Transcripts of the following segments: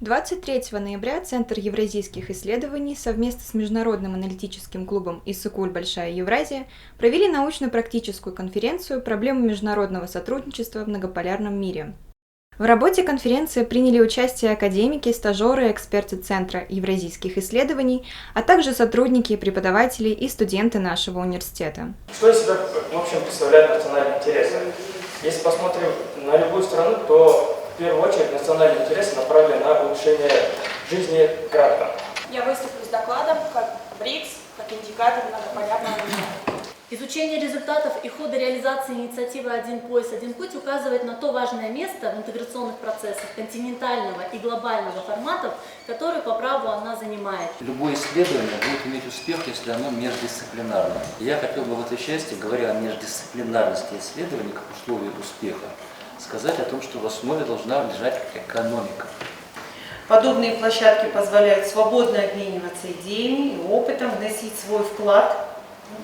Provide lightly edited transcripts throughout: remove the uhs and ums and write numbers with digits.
23 ноября Центр евразийских исследований совместно с Международным аналитическим клубом «Иссык-Куль. Большая Евразия» провели научно-практическую конференцию «Проблемы международного сотрудничества в многополярном мире». В работе конференции приняли участие академики, стажеры, эксперты Центра евразийских исследований, а также сотрудники, преподаватели и студенты нашего университета. Что из себя, в общем, представляют национальные интересы? Если посмотрим на любую страну, то в первую очередь национальные интересы направлены на улучшение жизни граждан. Я выступлю с докладом как БРИКС, как индикатор многополярного мира. Изучение результатов и хода реализации инициативы «Один пояс, один путь» указывает на то важное место в интеграционных процессах континентального и глобального форматов, которое по праву она занимает. Любое исследование будет иметь успех, если оно междисциплинарно. Я хотел бы в этой части, говоря о междисциплинарности исследований как условии успеха, сказать о том, что в основе должна лежать экономика. Подобные площадки позволяют свободно обмениваться идеями и опытом, вносить свой вклад.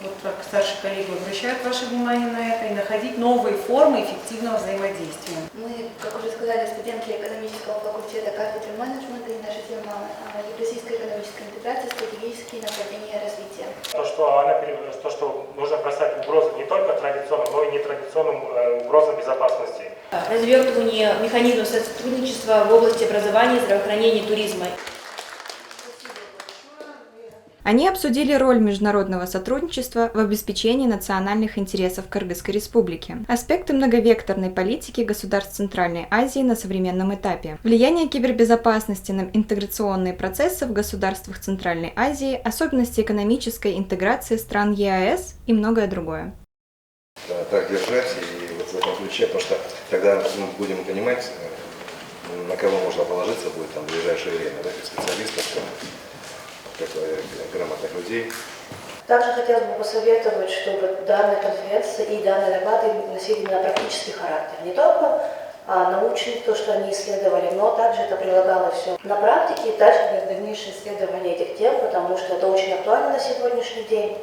Вот как старшие коллеги обращают ваше внимание на это, и находить новые формы эффективного взаимодействия. Мы, как уже сказали, студентки экономического факультета кафедры менеджмента, и наша тема евразийская экономическая интеграция, стратегические направления развития. То, что нужно бросать угрозы не только традиционным, но и нетрадиционным угрозам безопасности. Развертывание механизмов сотрудничества в области образования, здравоохранения и туризма. Они обсудили роль международного сотрудничества в обеспечении национальных интересов Кыргызской Республики, аспекты многовекторной политики государств Центральной Азии на современном этапе, влияние кибербезопасности на интеграционные процессы в государствах Центральной Азии, особенности экономической интеграции стран ЕАЭС и многое другое. Так держать и вот в этом ключе, потому что тогда мы будем понимать, на кого можно положиться будет там в ближайшее время, да, как специалистов, как грамотных людей. Также хотелось бы посоветовать, чтобы данная конференция и данные доклады носили именно практический характер. Не только научный, то, что они исследовали, но также это прилагалось все на практике и дальше для дальнейшего исследования этих тем, потому что это очень актуально на сегодняшний день.